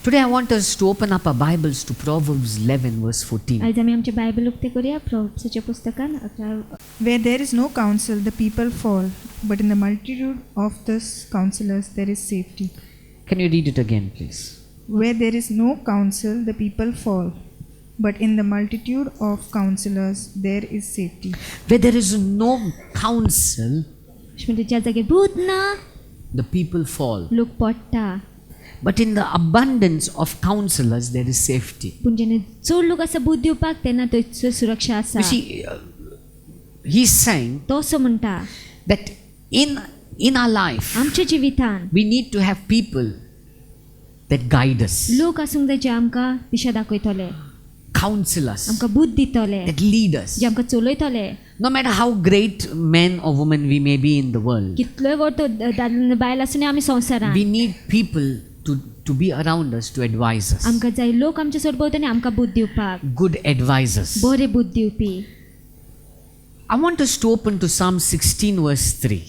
Today I want us to open up our Bibles to Proverbs 11 verse 14. आज आम्ही आमचे Bible उक्ते करूया प्रोव्हर्ब्सच्या पुस्तकान 11. Where there is no counsel, the people fall, but in the multitude of the counselors there is safety. Can you read it again, please? Where there is no counsel, the people fall, but in the multitude of counselors there is safety. Where there is no counsel, म्हणजे ज्या जागेर भूत ना the people fall. लोक पडटा. But in the abundance of counselors, there is safety. पूण जेन्ना चड लोक आसा भूत दिवपाक तेन्ना थंय सुरक्षा आसा. You see, he's saying तो असो म्हणटा that in our life, आमच्या जिवितान we need to have people that guide us, लोक आसूंक जाय जे आमकां दिशा दाखयतले, counsel us, आमकां बुद्ध दितले, that lead us. जे आमकां चलयतले. No matter how great men or women we may be in the world, कितलोय व्हड बायल आसूं आमी संवसारान we need people to be around us to advise us. आमकां जाय लोक आमच्या सरभोंवतणी आमकां बुद्ध दिवपाक, Good advisors. बरे बुद्ध दिवपी. I want us to open to Psalm 16 verse 3.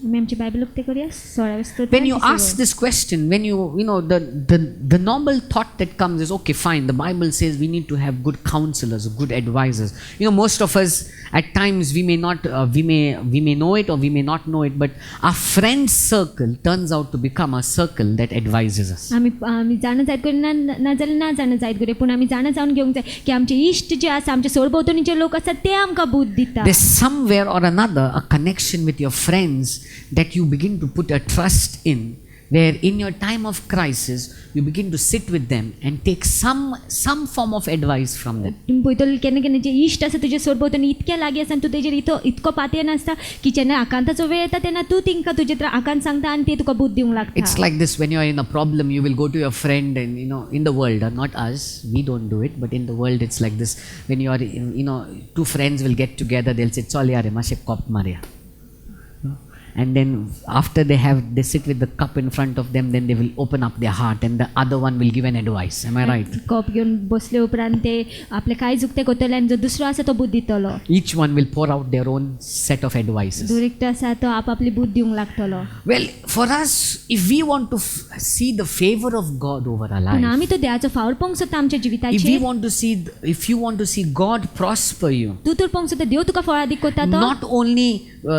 आमी आमची बायबल उक्ते करूया 16 स्तोत्र. When you ask this question, when you know the normal thought that comes is, okay, fine, the Bible says we need to have good counselors, good advisors. You know, most of us at times we may not we may know it or we may not know it, but our friend circle turns out to become a circle that advises us. आमी जाणा जायत करून ना जाल्यार ना जाणा जायत करूया, पूण आमी जाणा जावन घेवंक जाय की आमचे इश्ट जे आसा, आमचे सरभोंवतणी जे लोक आसा ते आमकां बुद्ध दिता. There's somewhere or another a connection with your friends that you begin to put a trust in, where in your time of crisis you begin to sit with them and take some form of advice from them. तुमी पळयतले केन्ना केन्ना जे इश्ट आसा तुजे सरभोंवतणी इतके लागीं आसा आनी तूं तेजेर इतको पातयेन आसता की जेन्ना आकांताचो वेळ येता तेन्ना तूं तिंका तुजे आकांत सांगता आनी ते तुका बुद्ध दिवंक लागता. It's like this: when you are in a problem, you will go to your friend, and you know, in the world, not us, we don't do it, but in the world it's like this. When you are in, you know, two friends will get together, they'll say, "Chal yaar, mashe kop marya." And then after they sit with the cup in front of them, then they will open up their heart and the other one will give an advice. Am I right? Cup घेवन बसले उपरांत ते आपले काय जुक्ते करतले आनी जो दुसरो आसा तो बुद्ध दितलो. Each one will pour out their own set of advices. दर एकटो आसा तो आपली बुद्ध दिवंक लागतलो. Well, for us, if we want to see the favor of God over our पूण life, आमी तो देवाचो फावोर पळोवंक सोदता आमच्या if you want to see God prosper you, तूं तर पळोवंक सोदता देव तुका फळादीक करता तो. not only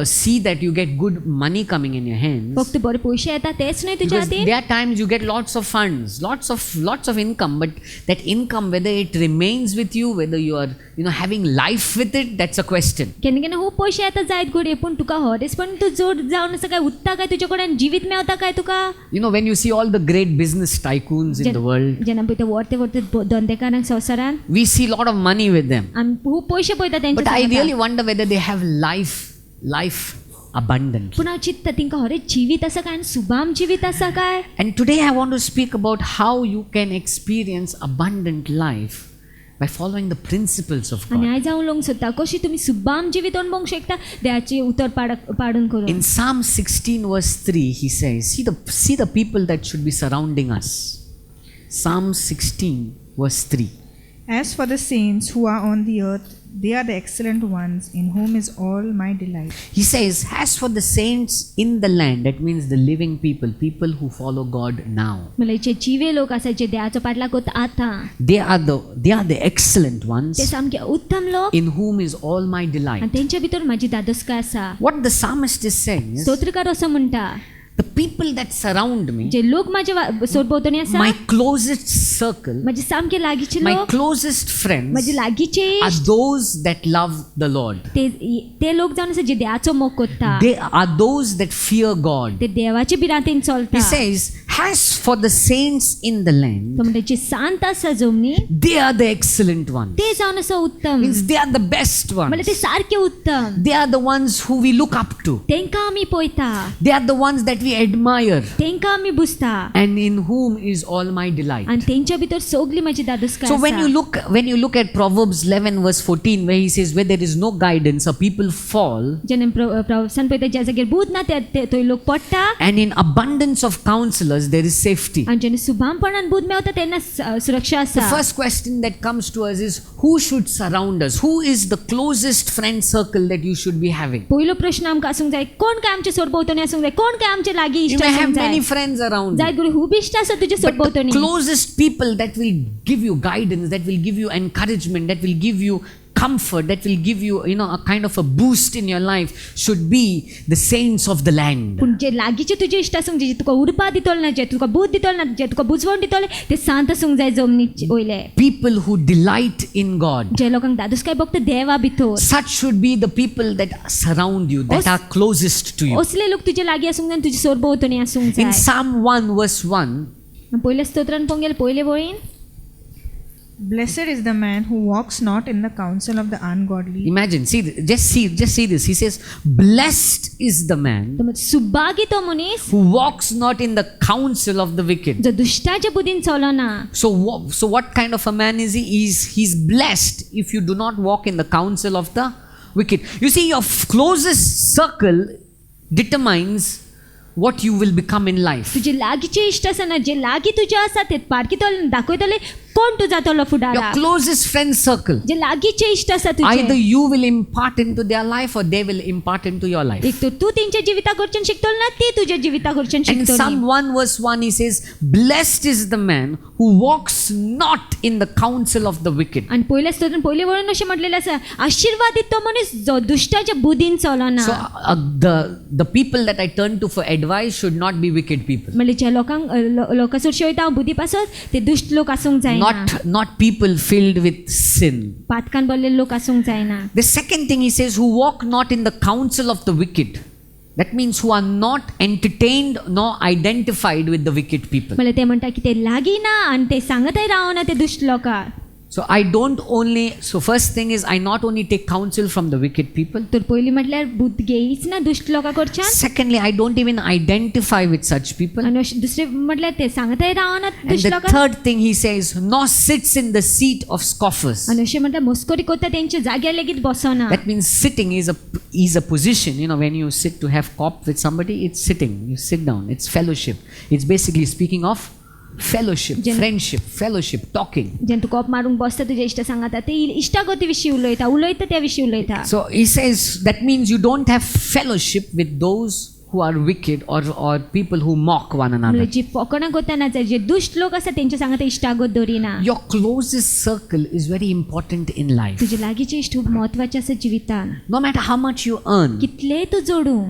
see that you get good money coming in your hands, फक्त बरे पयशे येता तेच न्हय तुज्या because हातीन. there are times you get lots of funds, lots of income, but that income, whether it remains with you, whether you are having life with it, that's a question. केन्ना केन्ना खूब पयशे येता जायत घडये, पूण तुका हरेस पण तूं जोड जावन आसा काय, उत्ता काय तुजे कडेन जिवीत मेवता काय तुका. When you see all the great business tycoons in the world, जेन्ना पळय ते व्हडते व्हडते धंदेकारांक संवसारान we see a lot of money with them, आमी खूब पयशे पळयता but I तेंचे. really wonder whether they have life abundant. पूण हांव चिंत्ता तिंका हरेच जिवीत आसा काय आनी सुभाम जिवीत आसा काय. And today I want to speak about how you can experience abundant life by following the principles of आनी God. आयज हांव उलोवंक सोदता कशी तुमी सुभाम जिवीत अणभवंक शकता देवाची उतर पाडून करून. In Psalm 16 verse 3 he says, see the people that should be surrounding us. Psalm 16 verse 3. As for the saints who are on the earth, they are the excellent ones, in whom is all my delight. He says, as for the saints in the land, that means the living people who follow God now. म्हणजे जे जिवे लोक आसा जे देवाचो पाटला करता आतां, They are the excellent ones, ते सामके उत्तम लोक in whom is all my delight. आनी तेंच्या भितर म्हाजी दादोसकाय आसा. What the psalmist is saying is, स्तोत्रकार असो म्हणटा the people that surround me, जे लोक माझ्या सरभोंवतणी आसा, my closest circle, माझे सामके लागींचे my लोक, closest friends माझे लागींचे are इश्ट, those that love the Lord. ते लोक जावन आसा जे देवाचो मोग करता, They are those that fear God. ते देवाचे बिरांतेन चलता. He says, as for the saints in the land, तो म्हणटा जे सांत आसा जमनी they are the excellent ones. ते जावन आसा उत्तम, Means they are the best म्हणजे ones. ते सारके उत्तम. They are the ones who we look up to. तेंकां आमी पळयता, They are the ones that we admire, तेंकां आमी बुजता, and in whom is all my delight. आनी तेंच्या भितर सगली माझी दादोसकाय So आसा. when you look at Proverbs 11 verse 14, where he says, where there is no guidance, a people fall, जेन्ना प्रवासान पळयता ज्या जाग्यार बूद ना ते थंय लोक पडटा, and in abundance of counselors us, there is safety. आनी जेन्ना शुभामपणान बोध मेवता तेन्ना सुरक्षा The आसा. first question that comes to us is, who should surround us? Who is the closest friend circle that you should be having? पयलो प्रश्न आमकां आसूंक जाय, कोण काय आमचे सोरभोंवतणी आसूंक जाय, कोण काय आमचे लागीं You इश्ट may have आसूंक many जाय. friends around जायत you. करून खूब इश्ट आसा तुजे But the सोरभोंवतणी. closest people that will give you guidance, that will give you encouragement, that will give you comfort, that will give you, a kind of a boost in your life should be the saints of the land. पूण जे लागींचे तुजे इश्ट आसूंक जे तुका उर्बा दितले ना, जे तुका बूध दितले ना, जे तुका बुजवण दितले, ते सांत आसूंक जाय जमनी वयले. People who delight in God. जे लोकांक दादूसकाय भक्त देवा भितर. Such should be the people that surround you, that are closest to you. असले लोक तुजे लागीं आसूंक जाय, तुजे सोरभोंवतणी आसूंक In जाय. Psalm 1 verse 1, पयल्या स्तोत्रान पळोवंक गेल्यार पयले वळीन Blessed is the man who walks not in the counsel of the ungodly, imagine, just see this. He says, blessed is the man Subhagi तो मनीस who walks not in the counsel of the wicked. जो दुष्टाच्या बुदीन चलना. So what kind of a man is he? He's blessed if you do not walk in the counsel of the wicked. You see, your closest circle determines what you will become in life. तुझे लागीचे इश्ट आसा ना, जे लागीं तुजे आसा ते पारखितले दाखयतले कोण तूं जातलो फुडारा. Your closest friend circle, जे लागीचे इश्ट आसा either तुजे, you will impart into their life or they will impart into your life. एक तर तू तेंच्या जिविता कडच्यान शिकतलो ना, ती तुझ्या जिविता कडच्यान And in Psalm शिकतली. 1 verse 1 he says, blessed is the man who walks not in the counsel of the wicked. आणि पयल्या स्तोत्रान पयले वळून अशें म्हटलेलें आसा, आशिर्वादीत तो मनीस जो दुष्टाच्या बुदीन चलना. So the people that I turn to for advice should not be wicked people. म्हणजे जे लोकांक लोकां चडशे वयता बुदी पासत ते दुष्ट लोक आसूंक जायना. Not people filled with sin. पातकान भरलेले लोक आसूंक जायना. The second thing he says, who walk not in the counsel of the wicked. That means who are not entertained nor identified with the wicked people. म्हणजे ते म्हणटा की ते लागीना आनी ते सांगताय रावना ते दुष्ट लोकां. So first thing is, I not only take counsel from the wicked people. तर पयली म्हटल्यार बुद्ध घेयच ना दुष्ट लोकां कडच्यान. Secondly, I don't even identify with such people. आनी दुसरे म्हटल्यार ते सांगताय रावना And दुष्ट the लोकां. third thing he says, nor sits in the seat of scoffers. आनी अशें म्हटल्यार मस्करी करता तेंच्या जाग्यार लेगीत बसना. That means sitting is a position. When you sit to have cop with somebody, it's sitting. You sit down. It's fellowship. It's basically speaking of fellowship, friendship, fellowship, talking. जेन्ना तूं कोप मारूंक बसता तुज्या इश्टा सांगाता ते इश्टागती विशीं उलयता त्या विशीं उलयता. So he says that means you don't have fellowship with those who are wicked or people who mock one another. म्हणजे जी फकाणां करता ना जे दुष्ट लोक आसा तेंच्या सांगाता इश्टागत दवरिना. Your closest circle is very important in life. तुजे लागींचे इश्ट खूब म्हत्वाचे आसा जिवितान. No matter how much you earn, कितलेय तूं जोडूं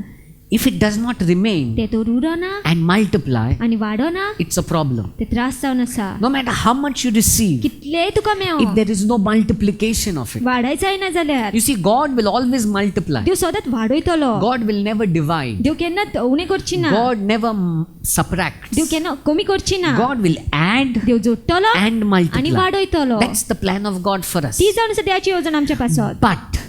if it does not remain ते तो उरोना and multiply, आनी वाडोना it's a problem. ते त्रास जावन आसा. No matter how much you receive, कितलेय तुका मेळो if there is no multiplication of it. वाडाय जायना जाल्यार You see, God will always multiply. देव सदांच वाडयतलो. God will never divide. देव केन्ना उणें करची ना. God never subtracts. देव केन्ना कमी करची ना. God will add Dev जोडटलो and आनी multiply. वाडयतलो. That's the plan of God for us. ती जावन आसा देवाची येवजण आमच्या पासत. But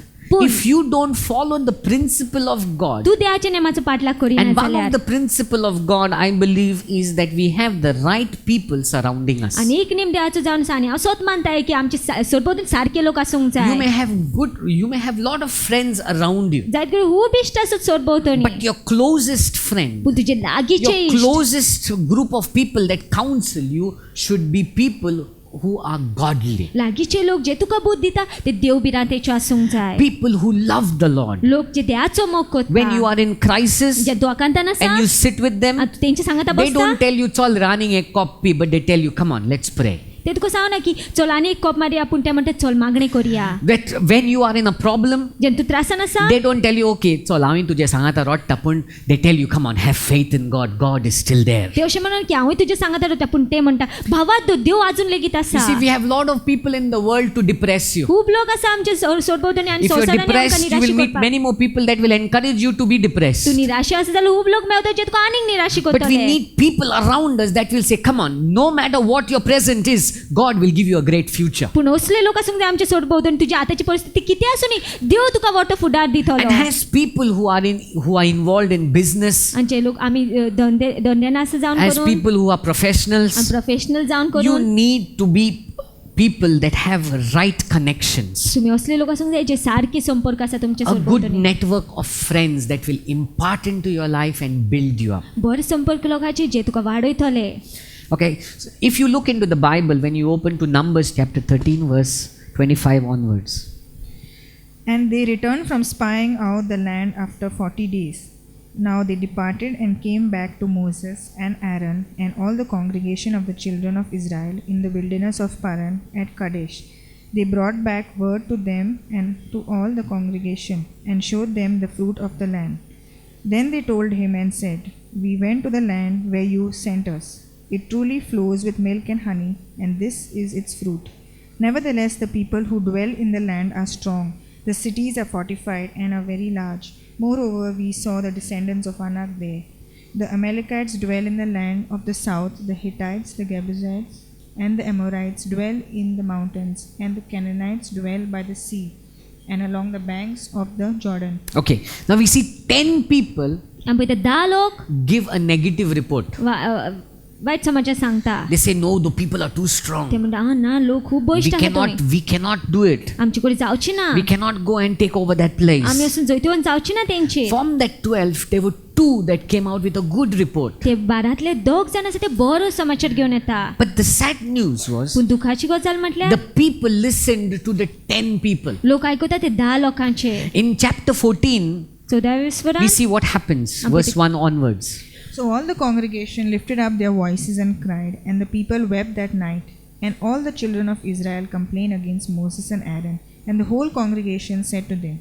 if you don't follow the principle of God, तू देवाच्या नेमाचो पाठलाग करिना and one जाल्यार of the principle of God, I believe, is that we have the right people surrounding us. आनी एक नेम देवाचो जावन आसा आनी हांव सोत मानताय की आमचे सरभोंवतणी सारके लोक आसूंक You may जाय. have lot of friends around you, जायत करून खूब इश्ट आसत सरभोंवतणी. but your closest friend, पूण तुजे लागींचे your इश्ट closest group of people that counsel you should be people who are godly, लागींचे लोक जे तुका बोध दिता ते देव बिरांतेचे आसूंक जाय. people who love the Lord. लोक जे देवाचो मोग करता. When you are in crisis जे दुआकांतान आसा and you sit with them, आनी तूं तेंच्या सांगाता they बसता. don't tell you it's all running a copy, but they tell you, come on, let's pray. ते तुका सांगना की चल आनी एक कोप मारया पूण ते म्हणटा चल मागणी करुया. That when you are in a problem, जेन्ना तूं त्रासान आसा they don't tell you, okay, चल हांवें तुजें सांगाता रडटा, पूण they tell you, come on, have faith in God. God is still there. ते अशें म्हणून की हांवूय तुजें सांगाता रडटा पूण ते म्हणटा भावा देव आजून लेगीत You आसा. see, we have lot of people in the world to depress you. खूब लोक आसा आमचे सरभोंवतणी आनी If you're संवसारांनी आमकां depressed, you निराशी will meet करपाक. many more people that will encourage you to be depressed. तूं निराशी आसा जाल्यार खूब लोक मेवता जे तुका आनीक निराशी But we करतले. need people around us that will say, come on, no matter what your present is, God will give you a great future. पूण असले लोक आसूंक जाय आमचे सरभोंवतणी तुजी आतांची परिस्थिती कितें आसूं नी देव तुका वटो फुडार And दितलो. as people who are involved in business, आनी जे लोक आमी धंद्यान आसा जावन as करून people who are professionals, आनी प्रोफेशनल जावन you करून need to be people that have right connections, तुम्ही असले लोक आसूंक जाय जे सारके संपर्क आसा तुमचे a good सोबत. network of friends that will impart into your life and build you up. बरे संपर्क लोकांचे जे तुका वाडयतले. Okay, so if you look into the Bible, when you open to Numbers chapter 13 verse 25 onwards. And they returned from spying out the land after 40 days. Now they departed and came back to Moses and Aaron and all the congregation of the children of Israel in the wilderness of Paran at Kadesh. They brought back word to them and to all the congregation and showed them the fruit of the land. Then they told him and said, "We went to the land where you sent us. It truly flows with milk and honey, and this is its fruit. Nevertheless, the people who dwell in the land are strong. The cities are fortified and are very large. Moreover, we saw the descendants of Anak there. The Amalekites dwell in the land of the south, the Hittites, the Jebusites, and the Amorites dwell in the mountains, and the Canaanites dwell by the sea and along the banks of the Jordan." Okay, now we see 10 people आमी पळयता 10 लोक give a negative report. White समाचार सांगता. They say, no, the people are too strong. ते म्हणटा ना लोक खूप We बळिश्ट आहात तुम्ही. cannot do it. आमचे कडे जावची ना. We cannot go and take over that place. आम्ही असून जैतवन जावची ना तेंचे. From that 12, there were 2 that came out with a good report. ते 12तले 2 जण आसा ते बरो समाचार घेवन येता. But the sad news was, पूण दुखाची गजाल म्हटल्यार the people listened to the 10 people. लोक आयकता ते 10 लोकांचे. In chapter 14, 14 we वरान see what happens, verse 1 onwards. So all the congregation lifted up their voices and cried, and the people wept that night. And all the children of Israel complained against Moses and Aaron. And the whole congregation said to them,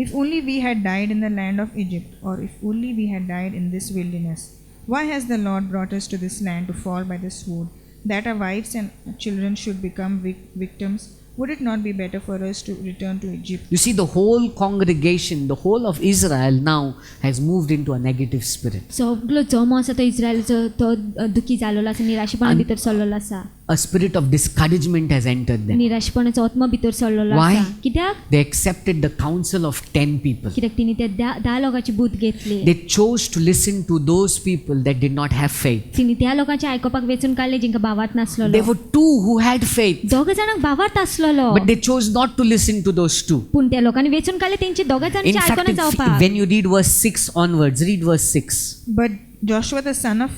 "If only we had died in the land of Egypt, or if only we had died in this wilderness. Why has the Lord brought us to this land to fall by the sword, that our wives and children should become victims? Would it not be better for us to return to Egypt?" You see, the whole congregation, the whole of Israel now has moved into a negative spirit. सगळो जमो आसा तो इस्रायलचो तो दुखी जाल्लो आसा, निराशेपणा भितर सरलेलो आसा. A spirit of discouragement has entered them. निराशेपणाचो आत्मा भितर सरलेलो Why? आसा. कित्याक? They accepted the counsel of 10 people. कित्याक तिने त्या 10 लोकांची बूत घेतली. They chose to listen to those people that did not have faith. तिने त्या लोकांचे आयकोपाक वेचून काडले जिंका भावार्थ There नासलेलो. were 2 who had faith, 2 जाणांक भावार्थ आसलेलो. but they chose not to listen to those 2. पूण त्या लोकांनी वेचून काडले तेंची 2 In जाणांची fact, आयकोना जावपाक. when you read verse 6 onwards, read verse 6. But Joshua the son of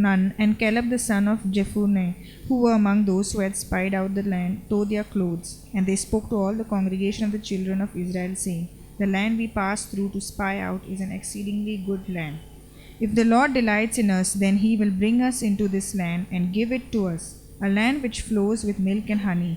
Nun and Caleb the son of Jephunneh, who were among those who had spied out the land, tore their clothes, and they spoke to all the congregation of the children of Israel, saying, "The land we passed through to spy out is an exceedingly good land. If the Lord delights in us, then he will bring us into this land and give it to us, a land which flows with milk and honey.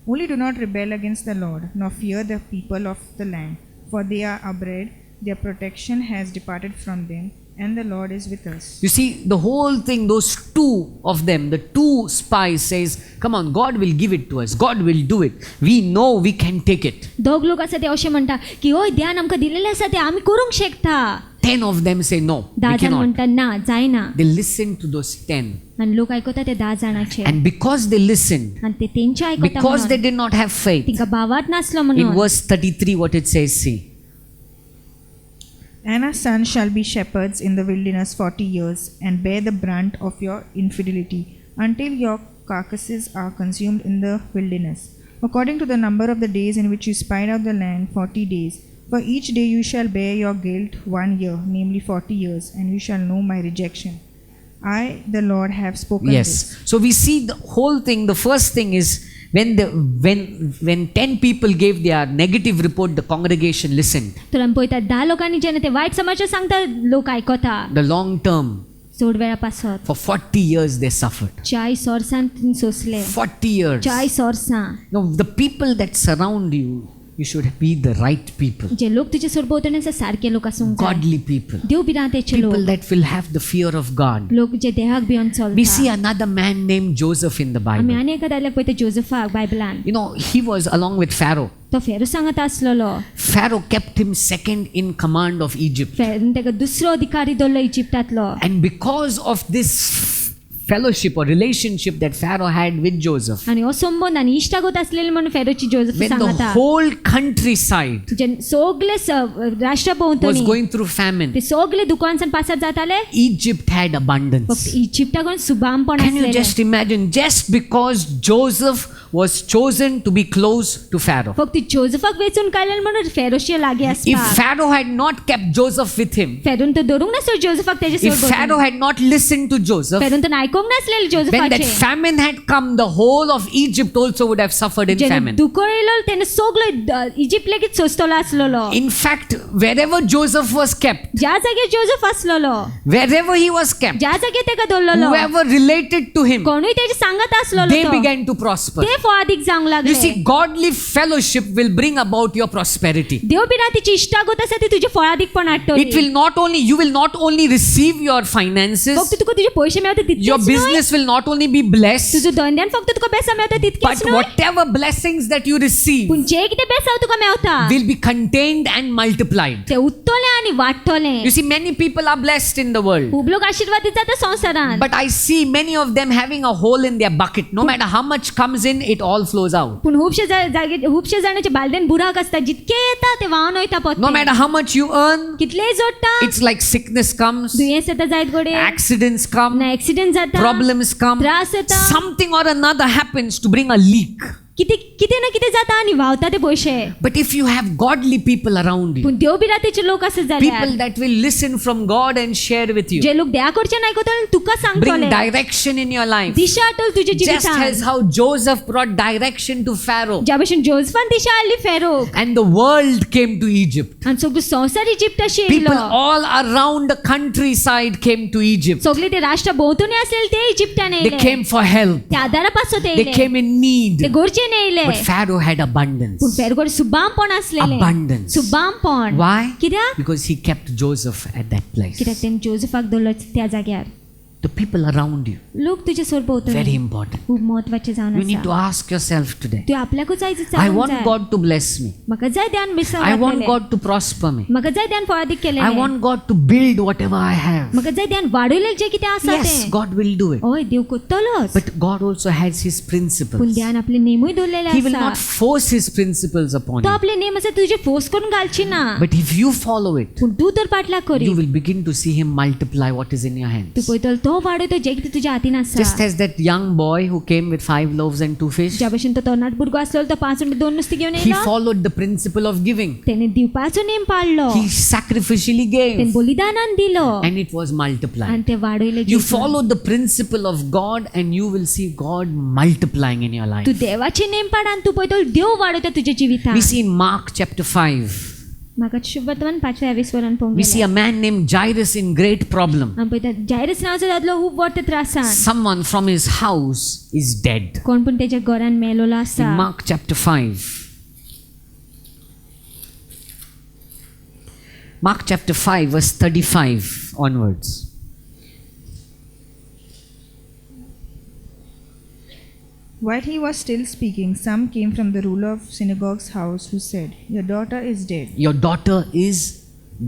Only do not rebel against the Lord, nor fear the people of the land, for they are our bread, their protection has departed from them, and the Lord is with us." You see, the whole thing, those 2 of them, the 2 spies says, come on, God will give it to us. God will do it. We know we can take it. 2 लोक आसा ते अशें म्हणटा की होय ध्यान आमकां दिलेलें आसा ते आमी करूंक शकता. 10 of them say, no, we 10 जाण cannot. म्हणटा ना जायना. They listened to those 10. आनी लोक आयकता ते 10 जाणांचे. And because they listened, आनी ते तेंचे आयकता because they म्हणून did not have faith, तिंका भावार्थ नासलो in म्हणून. verse 33, what it says, see. "And our sons shall be shepherds in the wilderness 40 years, and bear the brunt of your infidelity, until your carcasses are consumed in the wilderness. According to the number of the days in which you spied out the land, 40 days. For each day you shall bear your guilt 1 year, namely 40 years, and you shall know my rejection. I, the Lord, have spoken Yes. this." So we see the whole thing. The first thing is when 10 people gave their negative report, the congregation listened. तर आमी पळयता 10 लोकांनी जेन्ना ते वायट समाचार सांगता लोक आयकता. The long term, चड वेळा पासत for 40 years they suffered. 40 वर्सां तीं सोंसले. 40 years. 40 वर्सां. Now the people that surround you, you should be the right people. जे लोक तुजे सरभोंवतणी आसा सारके लोक आसूंक जाय. Godly people. देव भिरांतेचे People लोक. that will have the fear of God. लोक जे देहाक भिवन We see चलता. another man named Joseph in the आमी Bible. आनी एका दादल्याक पळयता जोसेफाक बायबलान. You know, he was along with Pharaoh. तो फेरो सांगत आसलेलो. Pharaoh kept him second in command of Egypt. तेका दुसरो अधिकारी दवरलो इजिप्टांतलो. And because of this fellowship or relationship that Pharaoh had with Joseph, आनी हो संबंध आनी इश्टागत आसलेले म्हणून फेरोची जोसेफ when the सांगता. whole countryside जे सगळे राष्ट्रा was भोंवतणी going through famine, ते सगळे दुकानसान पासत जाताले. Egypt had abundance. फक्त इजिप्टाकडून सुबामपण Can you आसलेले. just imagine, just because Joseph was chosen to be close to Pharaoh. फक्त जोसेफाक वेचून काडलें म्हणून फेरोशी लागीं If आसपाक. Pharaoh had not kept Joseph with him, फेरून तो धरूंक नासलो जोसेफाक तेजे if सोबत. Pharaoh had not listened to Joseph, फेरून तो आयकोंक नासलेलें when that जोसेफाचें. famine had come, the whole of Egypt also would have suffered in जेन्ना famine. दुकाळ येयलो तेन्ना सगळो इजिप्त लेगीत सोंसतलो आसलेलो. In fact, wherever Joseph was kept, ज्या जाग्यार जोसेफ आसलेलो, wherever he was kept, ज्या जाग्यार तेका दवरलेलो, whoever related to him, कोणूय तेजे सांगत आसलेलो they तो, began to prosper. ते फळादीक जावंक You लागले. see, godly fellowship will bring about your prosperity. देव बिरातीची इश्टागत आसा ती तुजे फळादीकपण हाडटली. It will not only, you will not only receive your finances, फक्त तुका तुजे पयशे मेळटा your तितकेच न्हय, business will not only be blessed, तुजो धंद्यान फक्त तुका बेसा मेळटा but तितकेच न्हय, whatever blessings that you receive पूण जे कितें बेसाव तुका मेळटा will be contained and multiplied. ते उत्तोलें आनी वाडटोलें. You see, many people are blessed in the world, खूब लोक आशीर्वादीत जाता संवसारान. but I see many of them having a hole in their bucket. No matter how much comes in, it all flows out. पूण खुबशे जाणांचे बालदेन बुराक आसता, जितके येता ते व्हांवन वयता No पोत्ते. matter how much you earn, कितलेय जोडटा, it's like sickness comes, दुयेंस येता जायत गोडे, accidents come, ना एक्सिडेंट जाता, problems come, त्रास येता, something or another happens to bring a leak. कितें ना कितें जाता आनी व्हांवता ते पयशे. But if you have godly people around you, पूण देव बिरातीचे लोक आसत people जाल्यार, that will listen from God and share with you, जे लोक देवा कडच्यान आयकतले तुका bring सांगतले, direction in your life, दिशा हाडटले तुजे just as जिवितांत. how Joseph brought direction to Pharaoh ज्या भशेन जोसेफान दिशा हाडली फेरोक, and the world came to Egypt. आनी सगळो संवसार इजिप्त अशी People येयलो. all around the countryside came to Egypt. सगळे ते राष्ट्र भोंवतणी आसलेले ते इजिप्तान They येयले. came for help. ते आदारा पासत They येयले. came in need. ते गोरचेन येयले. But Pharaoh had abundance. पूण फेरगोड सुबामपण आसलेले. Abundance. सुबामपण. Why? कित्याक? Because he kept Joseph at that place. कित्याक तेणे जोसेफाक दवरलो त्या जाग्यार. The people around you, लोक तुजे सोर very भोंवतणी important. खूब महत्वाचे जावन You need to आसा. ask yourself today. तूं आपल्याकूच आयज I विचारूंक want जाय. God to bless me. म्हाका जाय ध्यान misal I want वाडलेलें. God to prosper me. म्हाका जाय ध्यान फळादीक I केलेलें. want God to build whatever I have. म्हाका जाय ध्यान वाडयलें जे कितें आसा Yes, तें. God will do it. हय देव कोत्तलोच. But God also has His पूण principles. ध्यान आपले नेमूय दवरलेले He will not आसा. force His principles upon तो you. आपले नेम आसा तुजे फोर्स करून घालची ना. But if you follow it, पूण तूं तर पाटलाग करी. you will begin to see Him multiply what is in your तूं hands. पळयतलो तो वाडयतो जे कितें तुज्या हातीन आसा. Just as that young boy who came with 5 loaves and 2 fish, ज्या भशेन तो तरणाट भुरगो आसलो तो 5 आनी 2 नुस्तीं घेवन he येयलो. followed the principle of giving. तेणे दिवपाचो नेम पाळलो. He sacrificially तेणे gave, बलिदानान दिलो and it was multiplied. आनी ते वाडयले. You follow the principle of God and you will see God multiplying in your life. तूं देवाचे नेम पाड आनी तूं पळयतलो देव वाडयता तुज्या जिवितांत. We see in Mark chapter 5, म्हाका शुभ वर्तमान 5:20 पळोवंक we see a man named Jairus in great problem. आमी पळयता जायरस नांवाचो दादलो खूब व्हड त्रासान. Someone from his house is dead. कोण पण तेज्या घरान मेलोलो In आसा. Mark chapter 5. Mark chapter 5 verse 35 onwards. While he was still speaking, some came from the ruler of synagogue's house who said, "Your daughter is dead." Your daughter is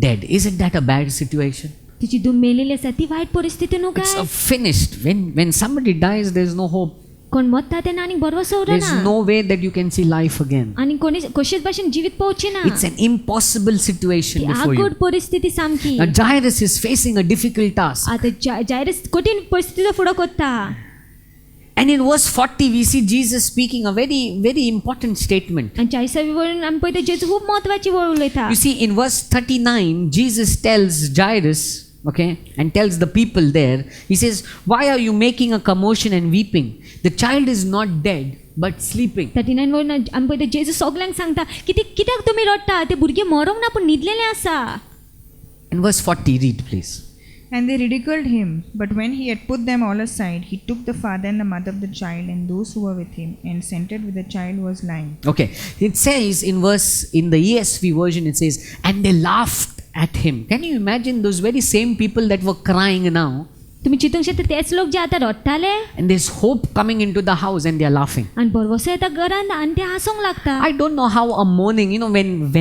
dead. Isn't that a bad situation? तिची धूम मेलेली आसा ती वायट परिस्थिती न्हू It's काय. finished. When somebody dies, there's no hope. कोण मरता तेन्ना आनीक बरवसो There's उरना. no way that you can see life again. आनी कोणी कशेच भाशेन जिवीत पावची ना. It's an impossible situation ती before you. आगोड परिस्थिती सामकी. Now Jairus is facing a difficult task. आता जायरस कठीण परिस्थितीचो फुडो करता. And in verse 40 we see Jesus speaking a very, very important statement. आनी 40 वरून आमी पळयता जेजू खूब महत्वाची वळ उलयता. You see, in verse 39, Jesus tells Jairus, okay, and tells the people there, he says, "Why are you making a commotion and weeping? The child is not dead, but sleeping." 39 वरून आमी पळयता जेजू सगल्यांक सांगता कित्याक तुमी रडटा, ते भुरगे मरोंक ना पूण न्हिदलेले आसा. In verse 40, read please. And they ridiculed him. But when he had put them all aside, he took the father and the mother of the child and those who were with him, and entered where the child was lying. Okay, it says in the ESV version, it says, and they laughed at him. Can you imagine those very same people that were crying now? तुमी चिंतूंक शकता तेच लोक जे आतां रडटाले And there's hope coming into the house and they are laughing. आनी बरवसो येता घरान आनी ते हांसोंक लागता. I don't know how a mourning,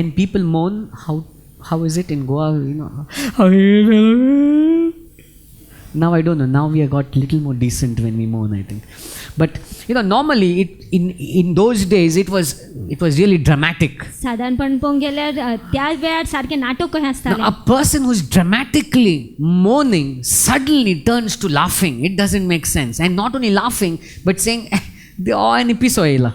when people mourn, how is it in Goa, Now I don't know. Now we have got little more decent when we mourn, I think. But normally in those days it was really dramatic. साधारणपण पळोवंक गेल्यार त्या वेळार सारकें नाटक कशें Now, आसतालें. a person who's dramatically mourning suddenly turns to laughing. It doesn't make sense. And not only laughing, but saying, देवानी पिसो येयला.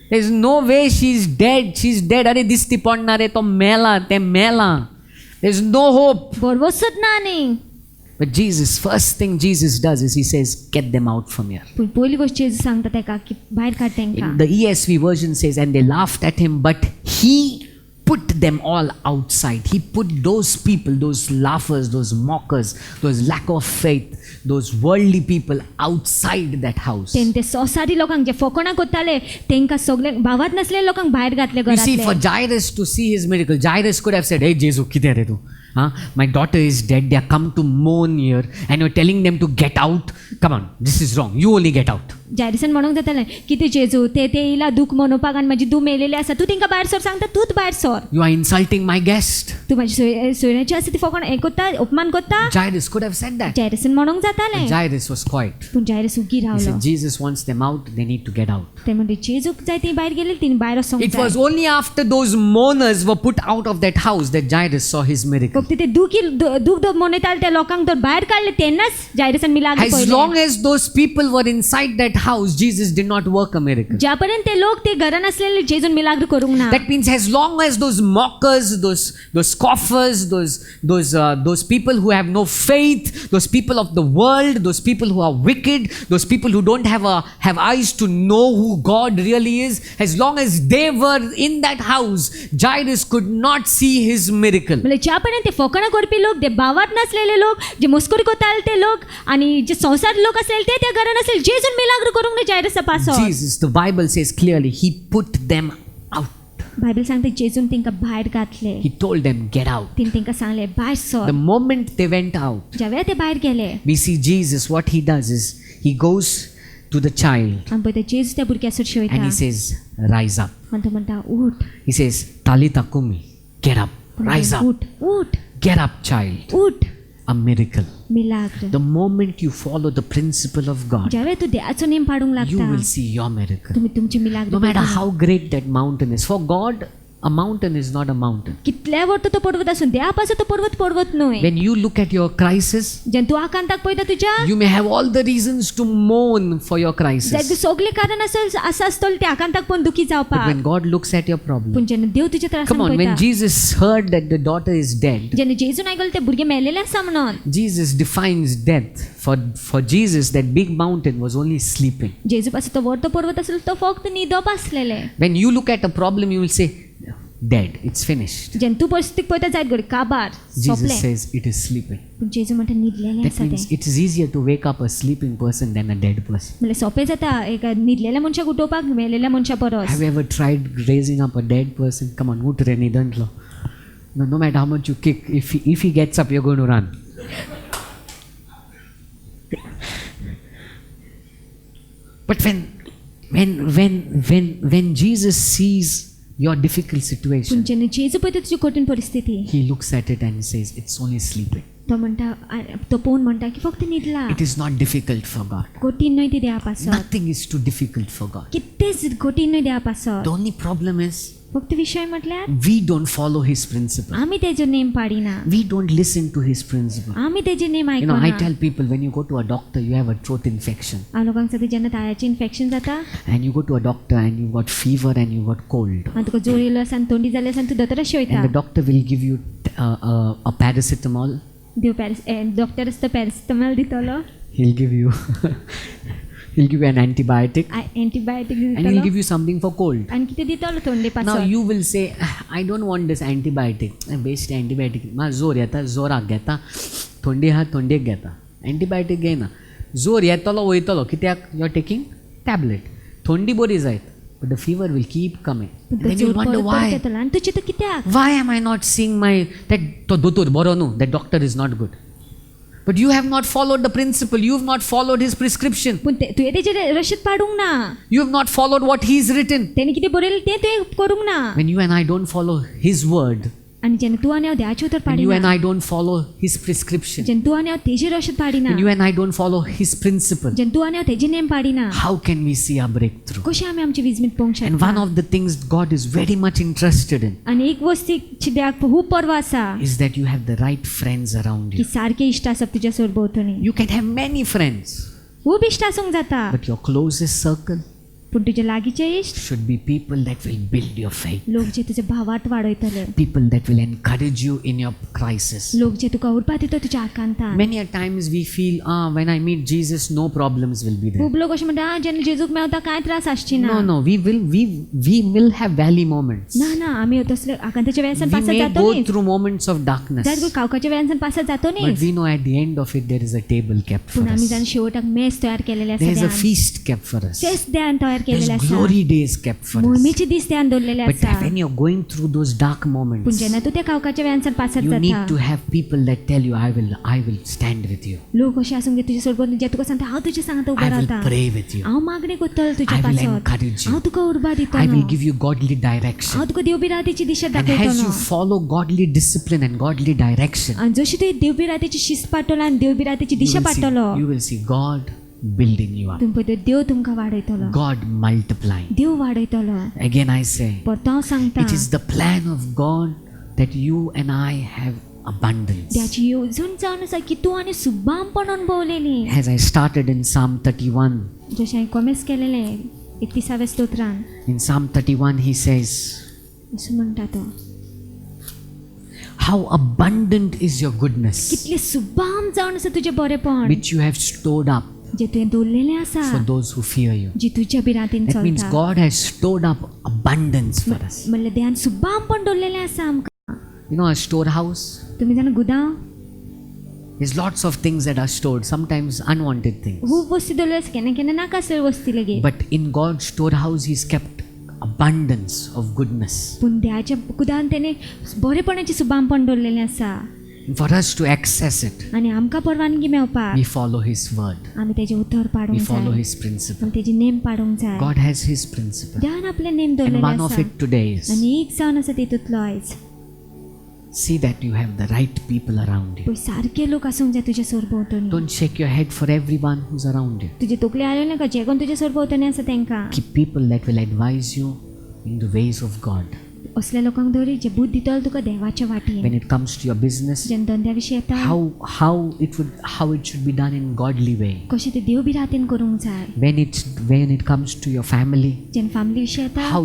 There is no way she is dead. She is dead. अरे दिसती पडणार आहे तो मेला, ते मेला. There is no hope. बरोवसच ना न्ही. But Jesus, first thing Jesus does is he says, get them out from here. पूण पयली गोश्ट जेजू सांगता तेका की भायर काड तेंकां. In the ESV version says, and they laughed at him, but he put them all outside. He put those people, those laughers, those mockers, those lack of faith, those worldly people outside that house. तें ते सोसारी लोकांक जे फकोणां कोत्ताले तेंकां सगळे भावात नसले लोकांक भायर घातले You see, for घरांतले. Jairus to see his miracle, Jairus could have said, hey, Jesus, कितें रे तू? My daughter is dead. They are come to mourn here, and you're telling them to get out. Come on, this is wrong. You only get out. जायरसन म्हणूंक जातालें कितें जेजू ते येयला दूख मनोवपाक आनी म्हाजी धूव मेलेली आसा तूं तेंकां भायर सर सांगता तूंच भायर sir. You are insulting my guest. तूं म्हाजी सोयऱ्याची आसा ती फकोण हें कोत्ता अपमान कोत्ता. Jairus could have said that. जायरसन म्हणूंक जातालें. Jairus was quiet. पूण जायरस उगी He रावलो. said, Jesus wants them out. They need to get out. ते म्हणटा जेजूक जाय ती भायर गेली तिने भायर वचोंक It जाय. was only after those mourners were put out of that house that Jairus saw his miracle. फक्त ते दूख मनयताले त्या लोकांक तर भायर काडले तेन्नाच जायरसान मिलाग्र As पयलें. long as those people were inside that house, Jesus did not work a miracle. ज्या पर्यंत ते लोक ते घरान असलेले जेजून मिलाग्र करूंक ना. That means as long as those mockers, those scoffers, those people who have no faith, those people of the world, those people who are wicked, those people who don't have eyes to know who God really is, as long as they were in that house, Jairus could not see his miracle. म्हणजे ज्या पर्यंत ते फकाणां करपी लोक ते भावात नसलेले लोक जे मस्करी कोताले ते लोक आणि जे संसार लोक असले ते त्या घरान असले जेजून मिलाग्र करूंक ना जायरसा पासो. Jesus, the Bible says clearly, he put them out. Bible सांगता जेजून तेंकां भायर घातले. He told them, get out. तिने तेंकां सांगले भायर sir. The moment they went out, ज्या वेळार ते भायर गेले we see Jesus, what he does is, he goes to the child आनी पळय ते जेजू त्या भुरग्यासर and शेवयता he says, rise up. आनी तो म्हणटा उठ. He says, Talitha Kumi, get up, rise up, उठ उठ get up, child. उठ. A miracle. मिलाग्र. The moment you follow the principle of God, ज्या वेळार तूं देवाचो नेम पाडूंक you लागता will see your miracle. तुम्ही तुमची मिलाग्र No matter पळयतले. how great that mountain is. For God, a mountain is not a mountain. कितल्या व्हड तो पर्वत आसूं देवा पासून तो पर्वत न्हय. When you look at your crisis, जेन्ना तूं आकांताक पळयता तुज्या you may have all the reasons to mourn for your जाय crisis. तूं सगळें कारण आसा आसतलें ते आकांताक पळोवन दुखी But जावपाक. when God looks at your problem, पूण जेन्ना देव तुज्या त्रासान come on, when पळयता Jesus heard that the daughter is dead, जेन्ना जेजून आयकलें ते भुरगे मेलेले आसा म्हणून Jesus defines death. For Jesus, that big mountain was only sleeping. जेजू पासून तो व्हड तो पर्वत आसलो तो फक्त न्हिदप आसलेले. When you look at a problem, you will say, dead, it's finished. जेन्ना तूं परिस्थितीक पळयता जायत घडी काबार Jesus सोंपलें. says it is sleeping. पूण जेजू म्हणटा न्हिदलेलें That आसा means तें. it is easier to wake up a sleeping person than a dead person. म्हणल्यार सोंपें जाता एक न्हिदलेल्या मनशाक उठोवपाक मेलेल्या मनशा परस. Have you ever tried raising up a dead person? Come on, ut re nidantlo. No matter how much you kick, if he gets up, you're going to run. But when Jesus sees your difficult पूण situation, जेन्ना जेजू पळयता तुजी कठीण परिस्थिती he looks at it and says, it's only sleeping. तो म्हणटा तो पळोवन म्हणटा की फक्त न्हिदला. It is not difficult for God. कठीण न्हय ती देवा पासत. Nothing is too difficult for God. कितेंच कठीण न्हय देवा पासत. The only problem is फक्त विशय म्हटल्यार we don't follow his principle. आमी तेजो नेम पाडिना. We don't listen to his principle. आमी तेजे नेम You know, I आयकना. tell people, when you go to a doctor, you have a throat infection. हांव लोकांक सांगता जेन्ना ताळ्याचें इन्फेक्शन जाता And you go to a doctor and you got fever and you got cold. आनी तुका जोर येयलो आसा आनी थंडी जाली आसा आनी तूं दोतोराशी And the वयता. doctor will give you a paracetamol. देव डॉक्टर आसता पॅरासिटामॉल दितलो. He'll give you he'll give you an antibiotic antibiotic and he'll दितलो give you something for cold. आनी कितें दितलो थंडे Now पासत. you will say, I don't want this antibiotic. Best antibiotic. मा जोर येता जोराक घेता, थंडी आहा थंडेक घेता. Antibiotic घेयना. जोर येतलो वयतलो कित्याक यू आर टेकिंग टॅबलेट. थंडी बरी जायत. But the fever will keep coming. And then जोर you'll wonder परत why. येतलो आनी तुजें तो कित्याक. Why am I not seeing that to dotor boro nu, that doctor is not good. But you have not followed the principle. You have not followed his prescription. पूण तुवें तेजेर रशीद पाडूंक ना. You have not followed what he's written. तेणी कितें बरयलें तें तुवें करूंक ना. When you and I don't follow his word, आनी जेन्ना तूं आनी हांव देवाचें उतर when you and पाडिना. I don't follow his prescription, जेन्ना तूं आनी हांव तेजेर Rashid पाडिना. when you and I don't follow his principle, जेन्ना तूं आनी हांव तेजें name पाडिना. how can we see our breakthrough? कशें आमी आमची विजमीत पळोवंक And one शकता. of the things God is very much interested in आनी एक वस्तीची देवाक खूब पर्व आसा is that you have the right friends around की you. सारके इश्ट आसप तुज्या सरभोंवतणी. You can have many friends, खूब इश्ट आसूंक जाता. but your closest circle, पूण तुजे लागींचे इश्ट should be people that will build your faith, लोक जे तुजे भावार्थ वाडयतले, people that will encourage you in your crisis. लोक जे तुका उर्बा दिता तुज्या आकांतान. Many a times we feel, when I meet Jesus, no problems will be there. खूब लोक अशें म्हणटा जेन्ना जेजूक मेवता कांय त्रास आसची ना. No, we will have valley moments. ना आमी तसले आकांताच्या वेळान We पासत may जातो go न्ही. through moments of darkness, जायत कावकाच्या वेळान पासत जातो but न्ही. we know at the end of it there is a table kept for पूण आमी us. जाण शेवटाक मेज तयार केलेले There is आसा a देवान. feast kept for us. तेच देवान तयार केलेले There's आसा. glory days kept for us. मोहिमेचे दीस देवान दवरलेले But आसा. when you're going through those dark पूण moments, जेन्ना तूं त्या कावकाच्या वेळान पासत you need to जाता, have people that tell you, I will stand with you. लोक अशे आसूंक तुजे सोबत जे तुका सांगता हांव तुज्या सांगता उबो I will रावता, pray with you. हांव मागणी करतलो तुज्या I will पासत, encourage you. हांव तुका उर्बा I will दितलो, give you godly direction. हांव तुका देवबिरातेची दिशा And as you दाखयतलो. follow godly discipline and godly direction, आनी जशी तुवें देवबिरातेची शिस्त पाडटलो आनी देवबिरातेची दिशा पाडटलो, you will see God building you up, तुमी पळय देव तुमकां वाडयतलो, God multiplying. Dev वाडयतलो. Again I say, परतो हांव सांगता, it is the plan of God that you and I have abundance. देवाची येवजण जावन आसा की तूं आनी सुबामपण अणभवलेली. As I started in Psalm 31, जशें हांवें कॉमेस केलेलें 31व्या स्तोत्रान, in Psalm 31 he says, असो म्हणटा तो, how abundant is your goodness, कितलें सुबाम जावन आसा तुजें बरेपण, which you have stored up जे तुवें दवरलेलें आसा, for those who fear you. जी तुज्या बिरांतीन That means चलता. God has stored up abundance for us. म्हणल्यार देवान सुबामपण दवरलेलें आसा आमकां. You know, a storehouse, तुमी जाणा गुदांव there's lots of things that are stored, sometimes unwanted things. खूब वस्ती दवरलेल्यो आसा, केन्ना केन्ना नाका आसलेल्यो वस्ती लेगीत. But in God's storehouse, He's kept abundance of goodness. पूण देवाच्या गुदांत तेणें बरेपणाचें सुबामपण दवरलेलें आसा. And for us to access it, आनी आमकां परवानगी मेवपाक we follow His word, आमी तेजे उतर we पाडूंक follow जाय, His principle. आमी तेजे नेम पाडूंक जाय. God has His principle. देवान आपले नेम And दवरलेले one of आसा. it today is, आनी एक जावन आसा तितूंतलो आयज, see that you have the right people around you. पळय सारके लोक आसूंक जाय तुज्या सरभोंवतणी. Don't shake your head for everyone who's around you. तुजे तकले आयले नाका, जे कोण तुज्या सरभोंवतणी आसा तांकां. Keep people that will advise you in the ways of God. असल्या लोकांक दवरी जे बूद दितलो तुका देवाच्या वाटेन. When it comes to your business, जेन्ना धंद्या विशीं येता, how it should be done in godly way. कशें तें देव बिरातेन करूंक जाय. When it comes to your family, जेन्ना फॅमिली विशीं येता, how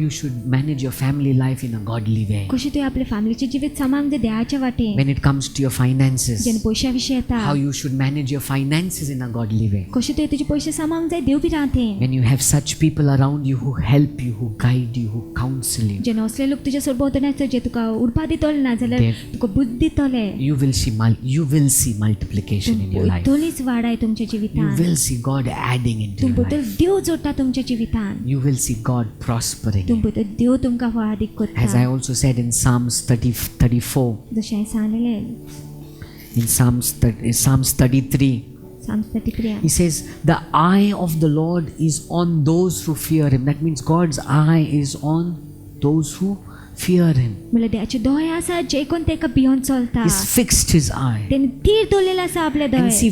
you should manage your family life in a godly way. कशें तुवें आपल्या फॅमिलीचें जिवीत सांबाळूंक जाय देवाच्या वाटेन. When it comes to your finances, जेन्ना पयशा विशीं येता, how you should manage your finances in a godly way. कशें तुवें तुजे पयशे सांबाळूंक जाय देव बिरातेन. When you have such people around you who help you, who guide you, who counsel you, जेन्ना असले लोक तुज्या सरभोंवतणी आसता जे तुका उर्बा दितले ना जाल्यार तुका बुद्ध दितले. you will see multiplication in your life. पयतलीच वाडाय तुमच्या You जिवितान. will see God adding into तुम your पयतल life. देव जोडटा तुमच्या जिवितान. You will see God prospering तुम you. पयतल देव तुमकां फळादीक As I करता. also said in Psalms 34, जशें हांवें सांगलेलें in Psalms 33, Psalms 33. he says, the eye of the Lord is on those who fear Him. That means God's eye is on those who fear Him. म्हणल्यार देवाचे दोळे आसा जे कोण तेका भिवन चलता. He's fixed His eye. तेणे तीर दवरलेले आसा आपले And दोळे. see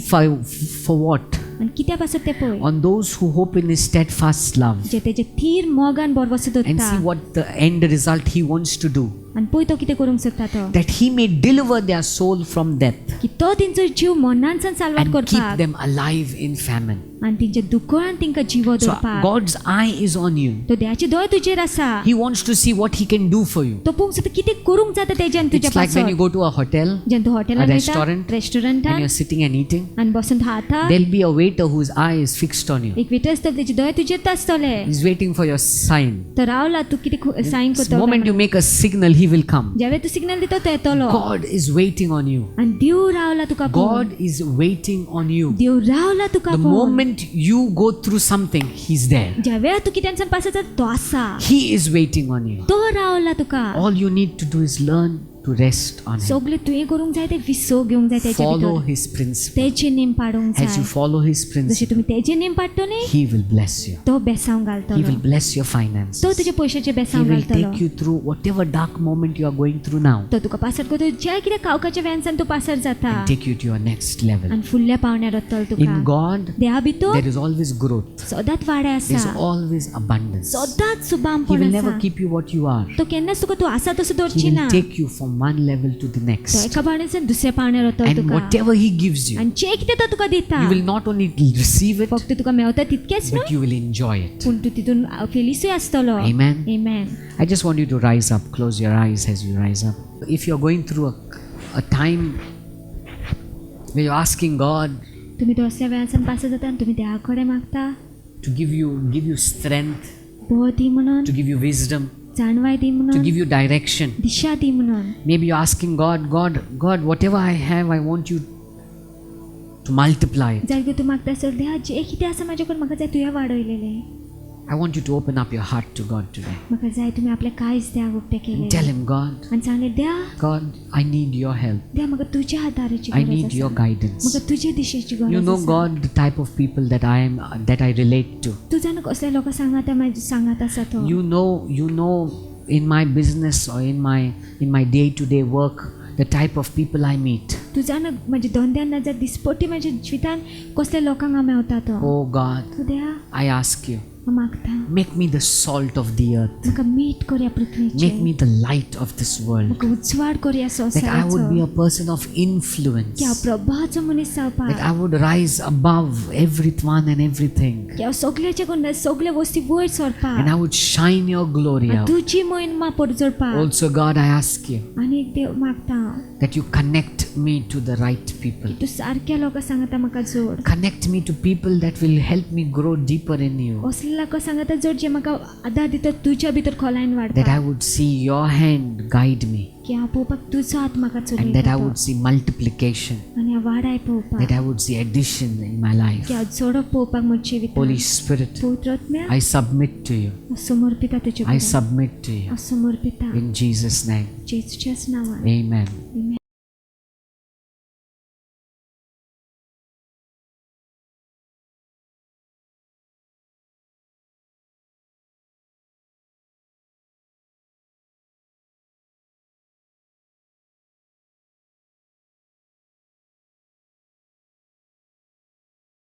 for what? आनी कित्या पासून ते पळय, On those who hope in His steadfast love. जे तेजे तीर मोगान बरवस And दवरता. see what the end result He wants to do. आनी पळय तो कितें करूंक सोदता तो, That He may deliver their soul from death की तो तेंचो जीव मरणांतल्यान साल्वार and keep करपाक them alive in famine. आनी तेंच्या दुकान तेंकां जिवो So दवरपाक. God's eye is on you. तो देवाचे दोळे तुजेर आसा. He wants to see what He can do for you. तो पळोवंक सोदता कितें करूंक जाता तेज्यान तुज्या It's like when you पासत. go to a hotel जेन्ना तूं हॉटेलान a वयता, restaurant, and रेस्टॉरंटान you're sitting and eating. आनी बसून खाता, There'll be a waiter whose eye is fixed on you. एक वेटर आसता तेजे दोळे तुजेर आसतले. He's waiting for your sign. तो रावला तूं कितें सायन The करतलो moment you काय. make a signal, He will come. ज्यावेळी तूं सिग्नल दिता तो येतलो. God is waiting on you. आनी देव रावला तुका पळोवन. God is waiting on you. देव रावला तुका The पळोवन. moment you go through something, He's there. ज्या वेळार तूं कित्यानसान पास जाता तो आसा. He is waiting on you. तो रावला तुका. All you need to do is learn to rest on Him. सगळें तुवें करूंक जाय तें विसो घेवंक जाय तेच्या Follow भितर. His principle. तेचे नेम पाडूंक As you जाय. follow His जशें principle, तुमी तेजे नेम पाडटो न्ही, He will bless you. तो बेसांव He घालतलो. will bless your तो finances. तुजे पयशाचे He बेसांव will घालतलो. take you through whatever dark moment you are going through now तो तुका पासर करतो ज्या कितें कावकाच्या वेळान तूं पासर जाता and take you to your next level. आनी फुडल्या पावण्यार वतलो तुका. In God, देहा भितर there is always growth. सदांच वाडे There's आसा. always abundance. सदांच He सुबामपण will never आसा. keep you what you are. तो केन्नाच तुका तूं आसा तसो He दवरची will ना. take you from from one level to the तो next. एका पावण्याच्यान दुसऱ्या पावण्यार वता And तुका whatever He gives you, आणि जे कितें तो तुका दिता you will not only receive it, फक्त तुका मेवता तितकेच न्हू but you will enjoy it. पूण तूं तितून फेलिसूय आसतलो Amen. Amen. I just want you to rise up. Close your eyes as you rise up. If you're going through a time where you're asking God तुम्ही तो असल्या वेळासान पास जाता आनी तुम्ही देवा कडेन मागता to give you strength, बळ दी म्हणून to give you wisdom, जाणवाय the to म्हणून give you direction. दिशा दी म्हणून Maybe you're asking God, whatever I have, I want you to multiply it. जाय तूं मागता सर देवा जे कितें आसा म्हाजे कडेन म्हाका जाय तुवें वाडयलेलें I want you to open up your heart to God today. म्हाका जाय तुमी आपले काळीज देवाक उक्तें केलें Tell Him, God, आनी सांगलें देवा God, I need your help. देवा म्हाका तुज्या आदाराची I गरज need आसा your guidance. म्हाका तुजे दिशेची You गरज know, आसा God, the type of people that I relate to. तूं जाणा कसले लोक सांगात आसा तो You know, in my business or in my day-to-day work, the type of people I meet. तूं जाणा म्हाज्या धंद्यान ना जाल्यार दिसपट्टी म्हाज्या जिवितान कसले लोकांक हांव मेवता तो Oh God, तूं देवा I ask you, हांव मागता make me the salt of the earth. म्हाका मीठ करया पृथ्वीचें Make me the light of this world. म्हाका उजवाड करया That I would संवसाराचो be a person of influence. की हांव प्रभावाचो मनीस जावपाक That I would rise above everyone and everything. की हांव सगळ्याचे कोण सगळ्या वस्ती वयर And सरपाक I would shine your glory out. तुजी महिमा परजोडपाक Also, God, I ask you आनी एक देव मागता that you connect me to the right people. की तूं सारक्या लोकांक सांगता म्हाका जोड Connect me to people that will help me grow deeper in you. असले लोक सांगता जोड जे म्हाका आदार दिता तुज्या भितर खोलायन That I वाडपाक would see your hand guide me. की हांव पळोवपाक तुजो हात म्हाका And that I चलयता would see multiplication. आनी हांव वाडाय पळोवपाक That I would see addition in my life. की हांव जोडप पळोवपाक म्हज्या जिवितान Holy Spirit, पवित्र आत्म्या I submit to you. हांव समर्पिता तुजे I कडेन submit to you. हांव समर्पिता In Jesus' name. जेजूच्याच नांवान Amen.